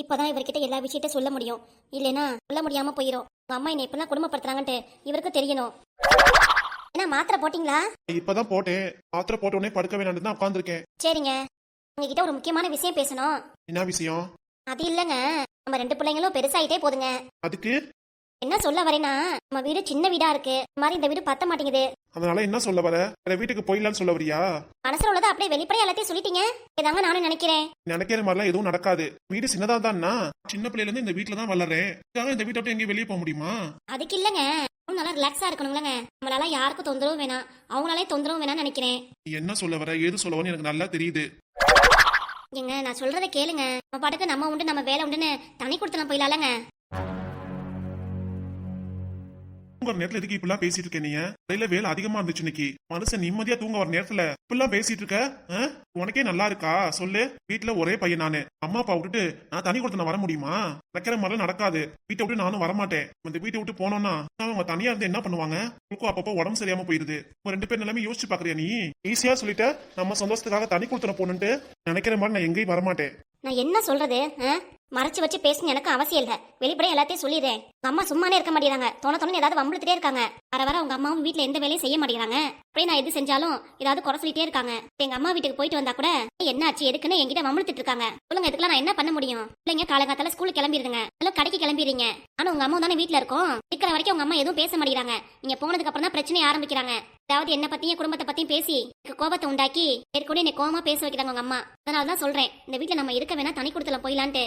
இப்பதான் இவர்கிட்ட எல்லா விஷயத்த சொல்ல முடியும். இல்லைன்னா சொல்ல முடியாம போயிடும். உங்க அம்மா என்னை இப்பெல்லாம் குடும்பப்படுத்துறாங்கன்ட்டு இவருக்கு தெரியணும். என்ன மாத்திரை போட்டீங்களா? இப்பதான் போட்டேன். மாத்திரை போட்ட உடனே படுக்க வேணாம்னு தான் உட்காந்துருக்கேன். சரிங்க. உங்ககிட்ட ஒரு முக்கியமான விஷயம் பேசணும். என்ன விஷயம்? அது இல்லங்க, நம்ம 2 பிள்ளைங்களும் பெருசாயிட்டே போதுங்க. அதுக்கு என்ன சொல்ல வரேன்னா, நம்ம வீடு சின்ன வீடா இருக்கு. இந்த மாதிரி இந்த வீடு பத்த மாட்டேங்குது. அதனால என்ன சொல்ல வர? வேற வீட்டுக்கு போயிடலான்னு சொல்ல வரியா? மனசுல உள்ளதை அப்படியே வெளிப்படையா எல்லாத்தையும் சொல்லிட்டீங்க. இதாங்க நானும் நினைக்கிறேன். நினைக்கிற மாதிரிலாம் எதுவும் நடக்காது. வீடு சின்னதா தான்னா, சின்ன பிள்ளைல இருந்து இந்த வீட்டுல தான் வளர்றேன். இந்த வீட்டை விட்டு எங்கேயும் வெளியே போக முடியுமா? அதுக்கு இல்லங்க, நல்லா ரிலாக்ஸா இருக்கணும்லங்க. நம்மளால யாருக்கும் தொந்தரவும் வேணாம், அவங்களாலே தொந்தரவும் வேணாம்னு நினைக்கிறேன். நீ என்ன சொல்ல வர, ஏது சொல்லவன்னு எனக்கு நல்லா தெரியுது. ஏங்க நான் சொல்றதை கேளுங்க. நம்ம பாட்டுக்கு நம்ம உண்டு நம்ம வேலை உண்டுன்னு தனி கொடுத்தலாம் போயிடலாங்க. தூங்குற நேரத்துல எதுக்கு இப்பெல்லாம் பேசிட்டு இருக்க? நீ கையில வேலை அதிகமா இருந்துச்சு இன்னைக்கு. மனுஷன் நிம்மதியா தூங்க வர நேரத்துல இப்பெல்லாம் பேசிட்டு இருக்க? உனக்கே நல்லா இருக்கா சொல்லு? வீட்டுல ஒரே பையன் நானு. அம்மா அப்பா விட்டுட்டு நான் தனி கொடுத்து நான் வர முடியுமா? நினைக்கிற மாதிரிலாம் நடக்காது. வீட்டை விட்டு நானும் வரமாட்டேன். இந்த வீட்டை விட்டு போனோம்னா அவங்க தனியா இருந்து என்ன பண்ணுவாங்க? உனக்கும் அப்பப்போ உடம்பு சரியாம போயிருது. 2 பேர் நிலைமை யோசிச்சு பாக்குறியா நீ? ஈஸியா சொல்லிட்ட நம்ம சந்தோஷத்துக்காக தனி கொடுத்து போகணுன்ட்டு. நினைக்கிற மாதிரி நான் எங்கேயும் வரமாட்டேன். நான் என்ன சொல்றது? மறைச்சு வச்சு பேசணும் எனக்கு அவசியம் இல்ல. வெளிப்படையா எல்லாத்தையும் சொல்லிடுறேன். உங்க அம்மா சும்மானே இருக்க மாட்டேங்கிறாங்க. தோண ஏதாவது வம்பிழுத்துட்டே இருக்காங்க. வர உங்க அம்மாவும் வீட்டுல எந்த வேலையும் செய்ய மாட்டேங்கிறாங்க. அப்படியே நான் எது செஞ்சாலும் ஏதாவது குறை சொல்லிட்டே இருக்காங்க. எங்க அம்மா வீட்டுக்கு போயிட்டு வந்தா கூட என்ன ஆச்சு எதுக்குன்னு என்கிட்ட வம்பிழுத்துட்டு இருக்காங்க. சொல்லுங்க, இதுக்கெல்லாம் நான் என்ன பண்ண முடியும்? பிள்ளைங்க காலங்காத்தால ஸ்கூலுக்கு கிளம்பிடுங்க, எல்லாம் கடைக்கு கிளம்பிடுறீங்க. ஆனா உங்க அம்மா தானே வீட்டுல இருக்கும். இருக்கிற வரைக்கும் உங்க அம்மா எதுவும் பேச மாட்டேங்கிறாங்க. நீங்க போனதுக்கு அப்புறம் தான் பிரச்சனையை ஆரம்பிக்கிறாங்க. அதாவது என்ன பத்தியும் குடும்பத்தை பத்தியும் பேசி கோபத்தை உண்டாக்கி ஏற்கனவே என்னை கோவமா பேச வைக்கிறாங்க உங்க அம்மா. அதனாலதான் சொல்றேன், இந்த வீட்டுல நம்ம இருக்க வேணா தனி கொடுத்துல போயிலான்ட்டு.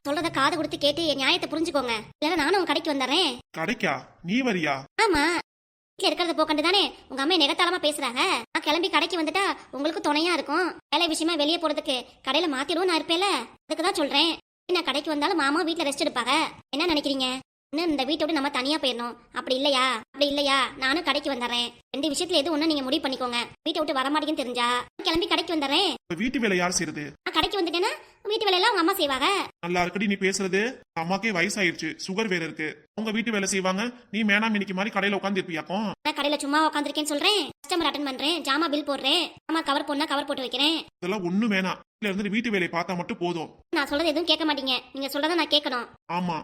சொல்றத காது கொடுத்து கேட்டு என் நியாயத்தை புரிஞ்சுக்கோங்க. இல்லைன்னா நானும் உங்க கடைக்கு வந்துடுறேன். கடைக்கா? நீ வரியா? ஆமா, வீட்டுல இருக்கிறத போக்கண்டு தானே உங்க அம்மா நெகத்தாளமா பேசுறாங்க. நான் கிளம்பி கடைக்கு வந்துட்டா உங்களுக்கு துணையா இருக்கும். வேலை விஷயமா வெளியே போறதுக்கு கடையில மாத்திடுவோம் நான் இருப்பேல. அதுக்குதான் சொல்றேன். நான் கடைக்கு வந்தாலும் மாமா வீட்டுல ரெஸ்ட் எடுப்பாங்க. என்ன நினைக்கிறீங்க? இன்னும் இந்த வீட்டோட நம்ம தனியா போயிடணும். அப்படி இல்லையா நானும் கடைக்கு வந்துடுறேன். 2 விஷயத்துல எது ஒண்ணு நீங்க முடிவு பண்ணிக்கோங்க. வீட்டை விட்டு வர மாட்டேங்குன்னு தெரிஞ்சா கிளம்பி கடைக்கு வந்துடுறேன். வீட்டு வேலை யார் செய்யறது? நான் கடைக்கு வந்துட்டேன்னா வீட்டு வேலையெல்லாம் உங்க அம்மா செய்வாங்க. நல்லா இருக்கடி நீ பேசுறது. அம்மாக்கே வயசாயிருச்சு, சுகர் வேற இருக்கு. உங்க வீட்டு வேலை செய்வாங்க. நீ மேனா மினிக்கு மாதிரி கடையில உட்காந்து இருப்பியாக்கும்? நான் கடையில சும்மா உட்காந்துருக்கேன்னு சொல்றேன். கஸ்டமர் அட்டன் பண்றேன், ஜாமா பில் போடுறேன், அம்மா கவர் போனா கவர் போட்டு வைக்கிறேன். இதெல்லாம் ஒண்ணு வேணாம். வீட்டுல இருந்து வீட்டு வேலையை பார்த்தா மட்டும் போதும். நான் சொல்றது எதுவும் கேட்க மாட்டீங்க. நீங்க சொல்றத நான் கேட்கணும். ஆமா,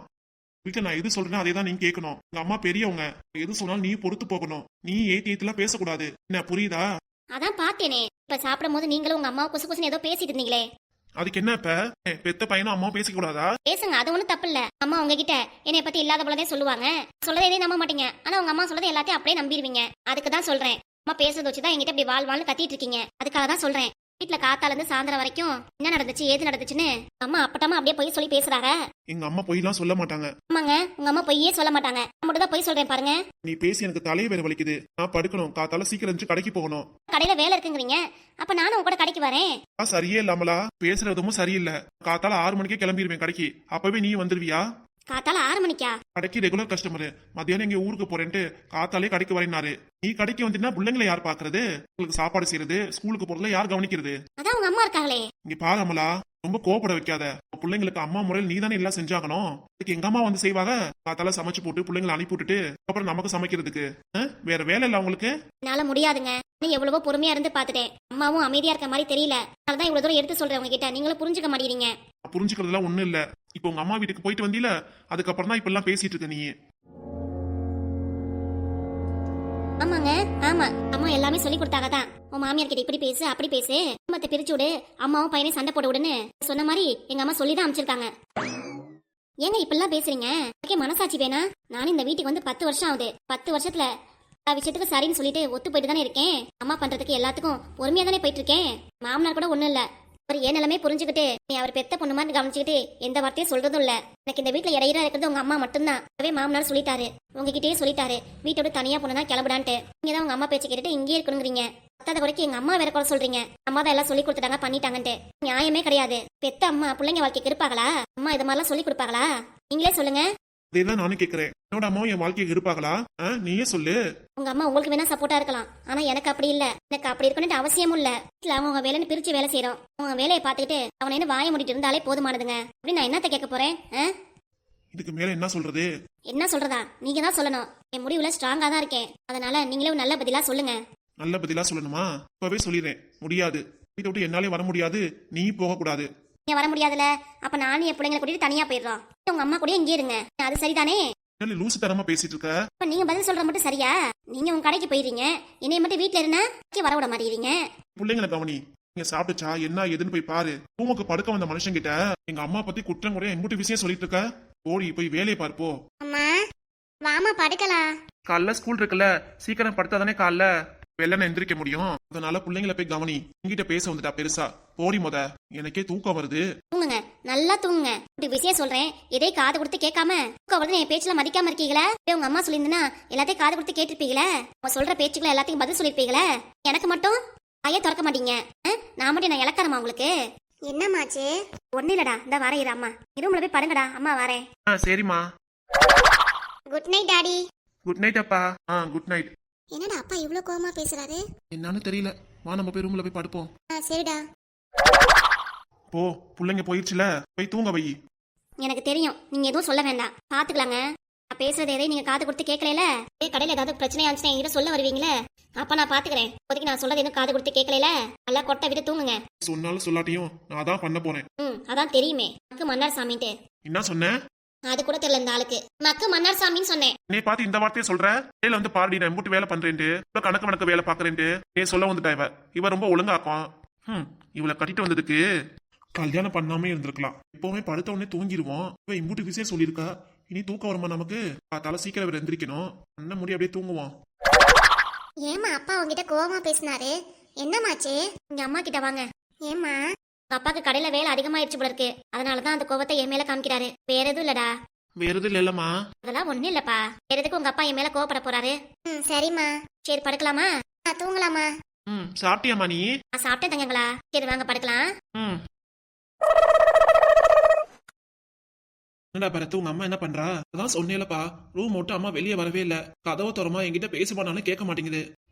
வீட்டுல நான் எது சொல்றேன் அதே தான் நீங்க கேட்கணும். உங்க அம்மா பெரியவங்க, எது சொன்னாலும் நீ பொறுத்து போகணும். நீ ஏத்தியெல்லாம் பேசக்கூடாது. என்ன புரியுதா? அதான் பார்த்தேனே, இப்ப சாப்பிடும் போது நீங்களும் உங்க அம்மா குசு குசுன்னு ஏதோ பேசிட்டு இருந்தீங்களே. அதுக்கு என்ன இப்ப? பெத்த பையனும் அம்மா பேசிக்க கூடாதா? பேசுங்க, அது ஒண்ணும் தப்பு இல்ல. அம்மா உங்ககிட்ட என்னை பத்தி இல்லாத போலதே சொல்லுவாங்க. சொல்றதை எதையும் நம்ப மாட்டீங்க. ஆனா உங்க அம்மா சொல்றதை எல்லாத்தையும் அப்படியே நம்பிடுவீங்க. அதுக்கு தான் சொல்றேன். அம்மா பேசுறத வச்சுதான் என்கிட்ட இப்படி வாழ்வாள்னு கத்திட்டு இருக்கீங்க. அதுக்காக தான் சொல்றேன். வீட்டுல காத்தால இருந்து சாயந்தரம் வரைக்கும் என்ன நடந்துச்சு ஏது நடந்துச்சுன்னு அம்மா அப்பட்டமா அப்படியே போய் சொல்லி பேசுறாங்க. எங்க அம்மா பொய்லாம் சொல்ல மாட்டாங்க. ஆமாங்க, உங்க அம்மா பொய்யே சொல்ல மாட்டாங்க. நான் மட்டும் தான் பொய் சொல்றேன் பாருங்க. நீ பேசி எனக்கு தலையை வேற வலிக்குது. நான் படுக்கணும். காத்தால சீக்கிரம் இருந்துச்சு கடைக்கு போகணும். கடையில வேலை இருக்குங்கிறீங்க. அப்ப நானும் உங்க கூட கடைக்கு வரேன். சரியே இல்லாமலா பேசுறதும் சரியில்லை. காத்தால 6 மணிக்கே கிளம்பிடுவேன் கடைக்கு. அப்பவே நீ வந்துருவியா? காத்தால 6 மணிக்கா? கடைக்கு ரெகுலர் கஸ்டமர். மத்தியானம் எங்க ஊருக்கு போறேன்ட்டு காத்தாலே கடைக்கு வரேனாரு. நீ கடைக்கு வந்தீங்கன்னா பிள்ளைங்களை யார் பாக்குறது? உங்களுக்கு சாப்பாடு செய்யறது, ஸ்கூலுக்கு போறதுல யார் கவனிக்கிறது? அதான் உங்க அம்மா இருக்காங்களே. இங்க பாருமலா, ரொம்ப கோபப்பட வைக்காத. பிள்ளைங்களுக்கு அம்மா முறையில் நீ தானே எல்லாம் செஞ்சாகணும். அதுக்கு எங்க அம்மா வந்து செய்வாங்க. காத்தால சமைச்சு போட்டு பிள்ளைங்களை அனுப்பி விட்டுட்டு அப்புறம் நமக்கு சமைக்கிறதுக்கு வேற வேலை இல்ல அவங்களுக்கு? என்னால முடியாதுங்க. நீ எவ்வளவோ பொறுமையா இருந்து பாத்துட்டேன். அம்மாவும் அமைதியா இருக்க மாதிரி தெரியல. அதனாலதான் இவ்வளவு தூரம் எடுத்து சொல்றேன் உங்ககிட்ட. நீங்களும் புரிஞ்சுக்க மாட்டேங்கிறீங்க. புரிஞ்சுக்கிறதுலாம் ஒண்ணும் இல்ல. இப்ப உங்க அம்மா வீட்டுக்கு போயிட்டு வந்தீல, அதுக்கப்புறம் தான் இப்ப எல்லாம் பேசிட்டு இருக்க நீ. ஆமாங்க, ஆமா. அம்மா எல்லாமே சொல்லி கொடுத்தாங்க தான். உன் மாமியார் கிட்ட இப்படி பேசு அப்படி பேசு, குடும்பத்தை பிரிச்சு விடு, அம்மாவும் பையனையும் சண்டை போட விடுன்னு சொன்ன மாதிரி எங்க அம்மா சொல்லிதான் அமைச்சிருக்காங்க. ஏங்க இப்பெல்லாம் பேசுறீங்க? எனக்கே மனசாட்சி வேணா? நானும் இந்த வீட்டுக்கு வந்து 10 வருஷம் ஆகுது. 10 வருஷத்துல விஷயத்துக்கு சரின்னு சொல்லிட்டு ஒத்து போயிட்டு தானே இருக்கேன். அம்மா பண்றதுக்கு எல்லாத்துக்கும் பொறுமையா தானே போயிட்டு இருக்கேன். மாமனார் கூட ஒண்ணும் இல்ல. அவர் ஏன் நிலைமை புரிஞ்சுக்கிட்டு நீ அவர் பெத்த பொண்ணு மாதிரி கவனிச்சுக்கிட்டு எந்த வார்த்தையும் சொல்றதும் இல்ல. எனக்கு இந்த வீட்டுல இடையிறா இருக்கிறது உங்க அம்மா மட்டும்தான். அதே மாமனார் சொல்லிட்டாரு, உங்ககிட்டயே சொல்லிட்டாரு, வீட்டோட தனியா பொண்ணுதான் கிளம்புடான்ட்டு. நீங்க தான் உங்க அம்மா பேச்சு கேட்டுட்டு இங்கே இருக்கணுங்கிறீங்க. பத்தாத குறைக்கு எங்க அம்மா வேற கூட சொல்றீங்க. அம்மா தான் எல்லாம் சொல்லி கொடுத்துட்டாங்க பண்ணிட்டாங்கன்ட்டு. நியாயமே கிடையாது. பெத்த அம்மா பிள்ளைங்க வாழ்க்கைக்கு இருப்பாங்களா? அம்மா இது மாதிரிலாம் சொல்லி கொடுப்பாங்களா? நீங்களே சொல்லுங்க. இதேதான் நானும் கேக்குறேன். என்னோட அம்மாவும் என் வாழ்க்கைக்கு இருப்பாங்களா? நீயே சொல்லு. உங்க அம்மா உங்களுக்கு வேணா சப்போர்ட்டா இருக்கலாம். ஆனா எனக்கு அப்படி இல்ல. எனக்கு அப்படி இருக்கணும்னு அவசியமும் இல்ல. இல்ல அவங்க வேலைன்னு பிரிச்சு வேலை செய்யறோம். அவங்க வேலையை பார்த்துக்கிட்டு அவனை என்ன வாய மூடிட்டு இருந்தாலே போதுமானதுங்க. அப்படி நான் என்னத்த கேட்க போறேன்? இதுக்கு மேல என்ன சொல்றது? என்ன சொல்றதா? நீங்க தான் சொல்லணும். என் முடிவுல ஸ்ட்ராங்கா தான் இருக்கேன். அதனால நீங்களே நல்ல பதிலா சொல்லுங்க. நல்ல பதிலா சொல்லணுமா? இப்பவே சொல்லிடுறேன். முடியாது. வீட்டை விட்டு என்னாலே வர முடியாது. நீ போக கூடாது. நீங்க வர முடியாதுல, அப்ப நானும் என் பிள்ளைங்களை கூட்டிட்டு தனியா போயிடுறோம். உங்க அம்மா கூட இங்கே இருங்க. அது சரிதானே? என்ன லூசு தரமா பேசிட்டு இருக்க? இப்ப நீங்க பதில் சொல்ற மட்டும் சரியா? நீங்க உங்க கடைக்கு போயிடுறீங்க, என்னைய மட்டும் வீட்டுல இருந்தா வர விட மாட்டேங்கிறீங்க. பிள்ளைங்களை கவனி. நீங்க சாப்பிட்டுச்சா என்ன ஏதுன்னு போய் பாரு. ரூமுக்கு படுக்க வந்த மனுஷன் கிட்ட எங்க அம்மா பத்தி குற்றம் கூட எங்கிட்ட விஷயம் சொல்லிட்டு இருக்க. ஓடி போய் வேலையை பார்ப்போ. அம்மா வாமா படுக்கலாம். காலைல ஸ்கூல் இருக்குல்ல, சீக்கிரம் படுத்தாதானே காலைல வெள்ளன எந்திரிக்க முடியும். அதனால பிள்ளைங்களை போய் கவனி. என்கிட்ட பேச வந்துட்டா பெருசா. போடி முத, எனக்கே தூக்கம் வருது. தூங்குங்க, நல்லா தூங்குங்க. ஒரு விஷயம் சொல்றேன், எதை காது கொடுத்து கேட்காம தூக்கம் வருது என் பேச்சுல மதிக்காம இருக்கீங்களா? உங்க அம்மா சொல்லியிருந்தா எல்லாத்தையும் காது கொடுத்து கேட்டிருப்பீங்களே. அவங்க சொல்ற பேச்சுக்களை எல்லாத்தையும் பதில் சொல்லிருப்பீங்களே. எனக்கு மட்டும் ஐயா திறக்க மாட்டீங்க. நான் மட்டும் நான் இலக்காரமா உங்களுக்கு? என்னமாச்சு? ஒன்னும் இல்லடா, இந்த வரையிற அம்மா ரூம்ல போய் படுங்கடா, அம்மா வரேன். சரிம்மா. Good night daddy. Good night அப்பா. Good night. என்னடா அப்பா இவ்ளோ கோவமா பேசுறாரு? என்னன்னு தெரியல. வா நம்ம போய் ரூம்ல போய் படுப்போம். சரிடா. போ, பிள்ளைங்க போயிடுச்சுல, போய் தூங்க வை. எனக்கு தெரியும், நீங்க எதுவும் சொல்ல வேண்டாம், பாத்துக்கலாங்க. நான் பேசுறது எதையும் நீங்க காது கொடுத்து கேட்கல. கடையில ஏதாவது பிரச்சனை ஆச்சுன்னா என்கிட்ட சொல்ல வருவீங்களே, அப்ப நான் பாத்துக்கிறேன். இப்போதைக்கு நான் சொல்றது எதுவும் காது கொடுத்து கேட்கல. நல்லா கொட்டை விட்டு தூங்குங்க. சொன்னாலும் சொல்லாட்டியும் நான் தான் பண்ண போறேன். அதான் தெரியுமே, மக்கு மன்னார் சாமின்ட்டு. என்ன சொன்ன? அது கூட தெரியல இந்த ஆளுக்கு. மக்கு மன்னார் சாமின்னு சொன்னேன். நீ பாத்து இந்த வார்த்தையை சொல்ற? வேலை வந்து பாடி நான் எம்பூட்டு வேலை பண்றேன்ட்டு, கணக்கு வணக்க வேலை பாக்குறேன்ட்டு நீ சொல்ல வந்துட்டா. இவ ரொம்ப ஒழுங்காக்கும். இவளை கட்டிட்டு வந்ததுக்கு கல்யாணம் பண்ணாமே இருந்திருக்கலாம். எப்பவுமே படுத்த உடனே தூங்கிடுவோம். இவ இம்பூட்டு விஷயம் சொல்லியிருக்கா. இனி தூக்கம் வருமா நமக்கு? தலை சீக்கிரம் வேற எந்திரிக்கணும். அண்ணன் முடி அப்படியே தூங்குவோம். ஏமா அப்பா உங்ககிட்ட கோவமா பேசினாரு? என்னமாச்சு? இங்க அம்மா கிட்ட வாங்க. ஏமா அப்பாக்கு கடையில வேலை அதிகமாயிருச்சு போல இருக்கு, அதனாலதான் அந்த கோவத்தை என் மேல காமிக்கிறாரு. வேற எதுவும் இல்லடா. வேற எதுவும் இல்லம்மா. அதெல்லாம் ஒண்ணும் இல்லப்பா. வேற எதுக்கு உங்க அப்பா என் மேல கோவப்பட போறாரு? சரிம்மா. சரி படுக்கலாமா? தூங்கலாமா? சாப்பிட்டியாமா நீ? நான் சாப்பிட்டேன் தங்கங்களா. சரி வாங்க படுக்கலாம். என்னடா பரத்து, உங்க அம்மா என்ன பண்றா? அதான் சொன்னேலப்பா, ரூம் விட்டு அம்மா வெளியே வரவே இல்ல. கதவை திறமா என்கிட்ட பேசுவானாலும் கேட்க மாட்டேங்குது.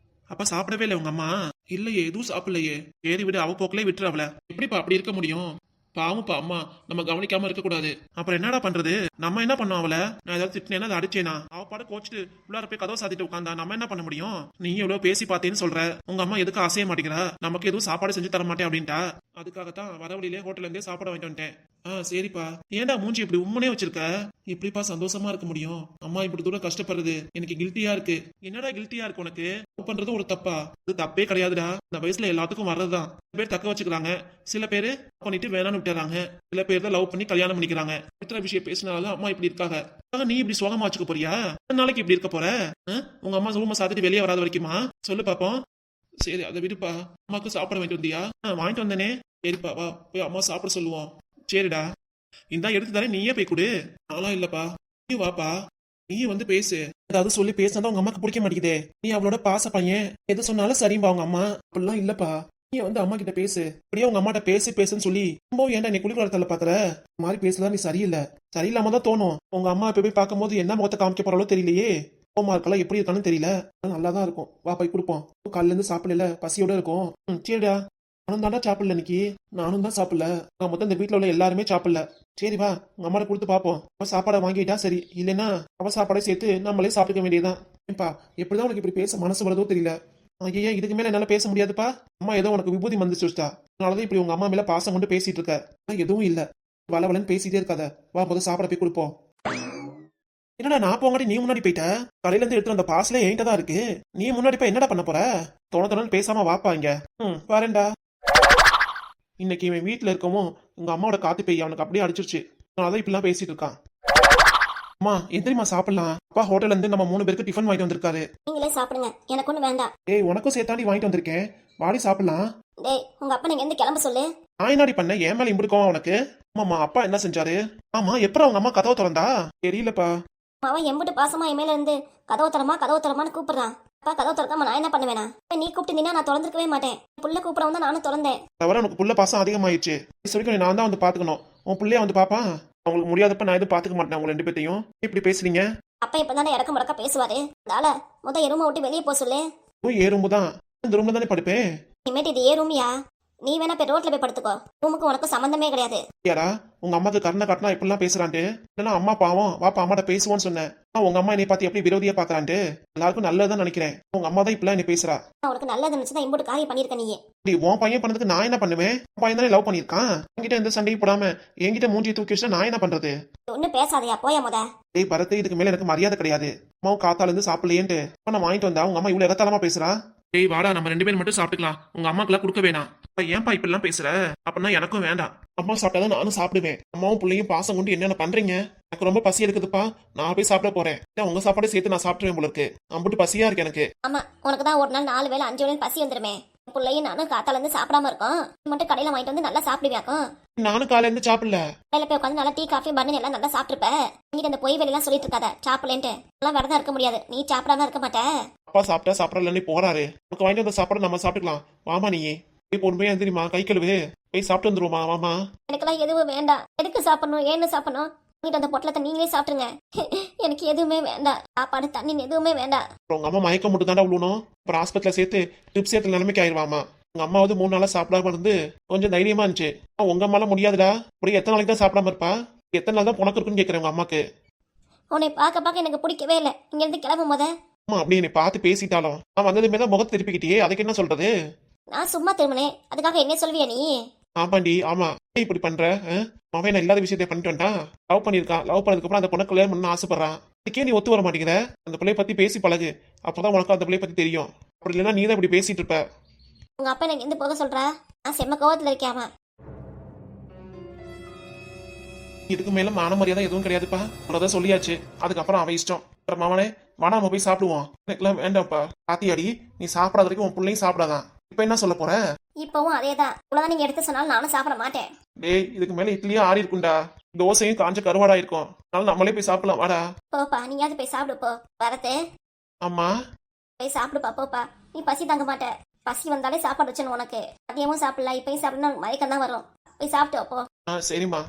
அப்ப சாப்பிடவே இல்லை உங்க அம்மா? இல்லையே, எதுவும் சாப்பிடலையே. ஏறி விடு, அவ போக்கிலே விட்டுரு அவளை. எப்படிப்பா அப்படி இருக்க முடியும்? பாவம்ப்பா அம்மா, நம்ம கவனிக்காம இருக்க கூடாது. அப்புறம் என்னடா பண்றது? நம்ம என்ன பண்ணோம் அவளை? நான் ஏதாவது திட்டினேன்னா அதை அடிச்சேனா? அவ பாட கோச்சிட்டு உள்ளார போய் கதவை சாத்திட்டு உட்காந்தா நம்ம என்ன பண்ண முடியும்? நீங்க எவ்வளவு பேசி பார்த்தேன்னு சொல்ற. உங்க அம்மா எதுக்கு அசைய மாட்டேங்கிறா? நமக்கு எதுவும் சாப்பாடு செஞ்சு தர மாட்டேன் அப்படின்ட்டா. அதுக்காகத்தான் வர வழியிலே ஹோட்டல்ல இருந்தே சாப்பாடு வாங்கிட்டு வந்துட்டேன். சரிப்பா. ஏன்டா மூஞ்சி இப்படி உம்மனே வச்சிருக்க? இப்படிப்பா சந்தோஷமா இருக்க முடியும்? அம்மா இப்படி தூரம் கஷ்டப்படுறது எனக்கு கில்ட்டியா இருக்கு. என்னடா கில்ட்டியா இருக்கு உனக்கு? பண்றது ஒரு தப்பா? இது தப்பே கிடையாதுடா. இந்த வயசுல எல்லாத்துக்கும் வர்றதுதான். சில பேர் தக்க வச்சுக்கிறாங்க, சில பேரு பண்ணிட்டு வேணான்னு விட்டுறாங்க, சில பேர் தான் லவ் பண்ணி கல்யாணம் பண்ணிக்கிறாங்க. இத்தனை விஷயம் பேசினாலும் அம்மா இப்படி இருக்காங்க. நீ இப்படி சோகமா வச்சுக்க போறியா? நாளைக்கு இப்படி இருக்க போற? உங்க அம்மா ரூமை சாத்திட்டு வெளியே வராத வரைக்குமா? சொல்லு பாப்போம். சரி அதை விடுப்பா. அம்மாக்கு சாப்பிட வாங்கிட்டு வந்தியா? வாங்கிட்டு வந்தேனே. சரிப்பா வா, போய் அம்மா சாப்பிட சொல்லுவோம். சரிடா, இந்தா எடுத்து தரேன், நீயே போய் கொடு. நாளா இல்லப்பா, நீ வாப்பா. நீ வந்து பேசு. அதாவது சொல்லி பேசினா உங்க அம்மாக்கு பிடிக்க மாட்டேங்குதே. நீ அவளோட பாச பையன், எது சொன்னாலும் சரிம்பா உங்க அம்மா. அப்படிலாம் இல்லப்பா. நீ வந்து அம்மா கிட்ட பேசு. அப்படியே உங்க அம்மாட்ட பேசுன்னு சொல்லி ரொம்ப ஏன்டா நீ குளிர்காலத்துல பாக்குற மாதிரி பேசலாம்? நீ சரியில்லை. சரியில்லாம தான் தோணும். உங்க அம்மா இப்ப போய் பார்க்கும்போது என்ன முகத்தை காமிக்க போறாலோ தெரியலையே. கோமா இருக்கலாம், எப்படி இருக்கான்னு தெரியல. நல்லாதான் இருக்கும். வா போய் கொடுப்போம். காலையில இருந்து சாப்பிடல, பசியோட இருக்கும். சரிடா. நானும் தாண்டா சாப்பிடல இன்னைக்கு. நானும் தான் சாப்பிடல. நான் மொத்தம் இந்த வீட்டுல உள்ள எல்லாருமே சாப்பிடல. சரி வா, உங்க அம்மாட்ட கொடுத்து பாப்போம். அவ சாப்பாடை வாங்கிட்டா சரி, இல்லைன்னா அவ சாப்பாடை சேர்த்து நம்மளே சாப்பிட்டுக்க வேண்டியதுதான். ஏப்பா எப்படிதான் உனக்கு இப்படி பேச மனசு வரதோ தெரியல. ஐயா இதுக்கு மேல என்னால பேச முடியாதுப்பா. அம்மா ஏதோ உனக்கு விபூதி மந்திச்சு வச்சுட்டா. அதனாலதான் இப்படி உங்க அம்மா மேல பாசம் கொண்டு பேசிட்டு இருக்க. எதுவும் இல்ல, வளவலன்னு பேசிட்டே இருக்காத. வா முதல் சாப்பாட போய் கொடுப்போம். என்னடா நான் போங்காட்டி நீ முன்னாடி போயிட்ட? கடையில இருந்து எடுத்து அந்த பாஸ்ல என்கிட்ட தான் இருக்கு. நீ முன்னாடி போய் என்னடா பண்ண போற? தோணு பேசாம வாப்பா இங்க. பாருண்டா. இன்னைக்கு இவன் வீட்டுல இருக்கவும் உங்க அம்மாவோட காத்து பெய்ய அவனுக்கு அப்படியே அடிச்சிருச்சு. அதான் இப்படிலாம் பேசிட்டு இருக்கான். அம்மா எந்திரிமா சாப்பிடலாம். அப்பா ஹோட்டல்ல இருந்து நம்ம 3 பேருக்கு டிஃபன் வாங்கிட்டு வந்திருக்காரு. நீங்களே சாப்பிடுங்க, எனக்கு ஒண்ணு வேண்டாம். ஏய் உனக்கும் சேர்த்தாண்டி வாங்கிட்டு வந்திருக்கேன், வாடி சாப்பிடலாம். டேய் உங்க அப்பா நீங்க எந்த கிளம்ப சொல்லு. நான் என்னடி பண்ண? ஏன் மேல இம்பிருக்கோம் உனக்கு? ஆமாம்மா அப்பா என்ன செஞ்சாரு? ஆமா எப்பறம் அவங்க அம்மா கதவை திறந்தா? தெரியலப்பா. அவன் எம்பிட்டு பாசமா என் மேல இருந்து கதவு தரமான்னு கூப்பிடுறான். அப்பா கதவு திறக்காம நான் என்ன பண்ணுவேனா? நீ கூப்பிட்டு நான் திறந்துருக்கவே மாட்டேன். புள்ள கூப்பிடவும் தான் நானும் திறந்தேன். தவிர உனக்கு புள்ள பாசம் அதிகமாயிடுச்சு. சொல்லி நான் தான் வந்து பாத்துக்கணும். உன் புள்ளைய வந்து பாப்பான். அவங்களுக்கு முடியாதப்ப நான் எதுவும் பாத்துக்க மாட்டேன். உங்க 2 பேத்தையும் இப்படி பேசுறீங்க. அப்பா இப்பதானே இறக்க முடக்க பேசுவாரு. அதனால முத ரூமை விட்டு வெளியே போக சொல்லு. ஏ ரூம் தான், இந்த ரூம்ல தானே படுப்பேன். இனிமேட்டு இது ஏ ரூமியா? நீ வேணா போய் ரோட்ல போய் படுத்துக்கோ. ரூமுக்கு உனக்கு சம்பந்தமே கிடையாது. யாரா உங்க அம்மாக்கு கருணை காட்டினா இப்படிலாம் பேசுறான்ட்டு. இல்லைன்னா அம்மா பாவம் வாப்பா அம்மாட்ட பேசுவோன்னு சொன்னேன். ஆனா உங்க அம்மா என்னை பார்த்து எப்படி விரோதியா பாக்குறான்ட்டு. எல்லாருக்கும் நல்லதுதான் நினைக்கிறேன். உங்க அம்மா தான் இப்படிலாம் என்ன பேசுறா. உனக்கு நல்லது நினைச்சுதான் இம்போட்டு காரியம் பண்ணிருக்க நீ. இப்படி உன் பையன் பண்ணதுக்கு நான் என்ன பண்ணுவேன்? உன் பையன் தானே லவ் பண்ணிருக்கான். என்கிட்ட எந்த சண்டையும் போடாம என்கிட்ட மூஞ்சி தூக்கி வச்சுட்டா நான் என்ன பண்றது? ஒன்னும் பேசாதயா, போயா முத. டேய் பரத்து, இதுக்கு மேல எனக்கு மரியாதை கிடையாது. அம்மாவும் காத்தால இருந்து சாப்பிடலையேன்ட்டு நான் வாங்கிட்டு வந்தா உங்க அம்மா இவ்வளவு இடத்தாலமா பேசுறா. டேய் வாடா, நம்ம 2 பேரும் மட்டும் சாப்பிட்டுக்கலாம். உங்க அம்மாக்கெல்லாம் கொடுக்க வேணாம். ஏன்பா இப்படிலாம் பேசுற? அப்படின்னா எனக்கும் வேண்டாம். அம்மா சாப்பிட்டாதான் நானும் சாப்பிடுவேன். அம்மாவும் பிள்ளையும் பாசம் கொண்டு என்னென்ன பண்றீங்க? எனக்கு ரொம்ப பசி இருக்குதுப்பா, நான் போய் சாப்பிட போறேன். உங்க சாப்பாடே சேர்த்து நான் சாப்பிட்டுவேன் போல இருக்கு. அம்புட்டு பசியா இருக்கு எனக்கு. ஆமா, உனக்கு தான் ஒரு நாள் 4 வேளை 5 வேளை பசி வந்துருமே. பிள்ளையும் நானும் காத்தால இருந்து சாப்பிடாம இருக்கோம். நீ மட்டும் கடையில வாங்கிட்டு வந்து நல்லா சாப்பிடுவியாக்கும். நானும் காலையில இருந்து சாப்பிடல. கடையில போய் உட்காந்து நல்லா டீ காஃபி பண்ணு எல்லாம் நல்லா சாப்பிட்டுருப்ப. இங்கிட்ட அந்த பொய் வெளியெல்லாம் சொல்லிட்டு இருக்காத சாப்பிடலேன்ட்டு. எல்லாம் விரதம் இருக்க முடியாது, நீ சாப்பிடாம இருக்க மாட்டே. அப்பா சாப்பிட்டா சாப்பிடலன்னு போறாரு. உனக்கு வாங்கிட்டு வந்த சாப்பாடு நம்ம சாப்பிட்டுக்கலாம். வாமா நீ போய் பொறுமையா எந்திரிமா, கை கழுவு, போய் சாப்பிட்டு வந்துருவோமா. வாமா. எனக்கெல்லாம் எதுவும் வேண்டாம். எதுக்கு சாப்பிடணும், ஏன்னு சாப்பிடணும்? வாங்கிட்டு அந்த பொட்டலத்தை நீங்களே சாப்பிட்டுருங்க. எனக்கு எதுவுமே வேண்டாம், சாப்பாடு தண்ணி எதுவுமே வேண்டாம். உங்க அம்மா மயக்கம் மட்டும் தாண்டா விழுணும். அப்புறம் ஹாஸ்பிட்டல சேர்த்து ட்ரிப்ஸ் ஏற்ற நிலைமைக்கு ஆயிடுவாமா. உங்க அம்மா வந்து 3 நாளா சாப்பிடாம இருந்து கொஞ்சம் தைரியமா இருந்துச்சு. உங்க அம்மாலாம் முடியாதுடா. அப்படியே எத்தனை நாளைக்கு தான் சாப்பிடாம இருப்பா? எத்தனை நாள் தான் புனக்கு இருக்குன்னு கேட்கிறேன் உங்க அம்மாக்கு. உன்னை பார்க்க எனக்கு பிடிக்கவே இல்லை. இங்க இருந்து கிளம்பும் போத. அம்மா அப்படி என்னை பார்த்து பேசிட்டாலும் நான் வந்ததுமே தான் முகத்தை திருப்பிக்கிட்டே, அதுக்கு என்ன சொல்றது? நான் சும்மா திரும்பினேன், அதுக்காக என்ன சொல்வியா நீ? ஆமாண்டி ஆமா. ஏன் இப்படி பண்ற? அவன் நான் இல்லாத விஷயத்தை பண்ணிட்டு வந்துட்டான். லவ் பண்ணிருக்கான். லவ் பண்ணதுக்கு அப்புறம் அந்த பொண்ணை கல்யாணம் பண்ண ஆசைப்படுறான். இதுக்கே நீ ஒத்து வர மாட்டேங்கிற. அந்த பிள்ளைய பத்தி பேசி பழகு, அப்பதான் உனக்கு அந்த பிள்ளைய பத்தி தெரியும். அப்படி இல்லைன்னா நீ தான் இப்படி பேசிட்டு இருப்ப. உங்க அப்பா எனக்கு எந்த போக சொல்றா? நான் செம்ம கோவத்துல இருக்காமா. இதுக்கு மேல மான மரியாதை எதுவும் கிடையாதுப்பா. அவ்வளவுதான் சொல்லியாச்சு. அதுக்கப்புறம் அவன் இஷ்டம். அப்புறம் மாமனே வாடா நம்ம போய் சாப்பிடுவோம். எனக்குலாம் வேண்டாம்ப்பா. பாத்தியாடி, நீ சாப்பிடாத வரைக்கும் உன் பிள்ளையும் சாப்பிடாதான். இப்ப என்ன சொல்ல போற? இப்பவும் அதேதான். இவ்வளவுதான் நீங்க எடுத்து சொன்னாலும் நானும் சாப்பிட மாட்டேன். டேய் இதுக்கு மேல இட்லியே ஆறி இருக்கும்டா. தோசையும் காஞ்ச கருவாடா இருக்கும். அதனால நம்மளே போய் சாப்பிடலாம் வாடா. போப்பா, நீயாவது போய் சாப்பிடு போ. வரது அம்மா போய் சாப்பிடுப்பா, போப்பா. நீ பசி தாங்க மாட்ட. பசி வந்தாலே சாப்பாடு வச்சணும் உனக்கு. மதியமும் சாப்பிடல, இப்பயும் சாப்பிடணும் மயக்கம் தான் வரும். போய் சாப்பிட்டு போ. சரிம்மா.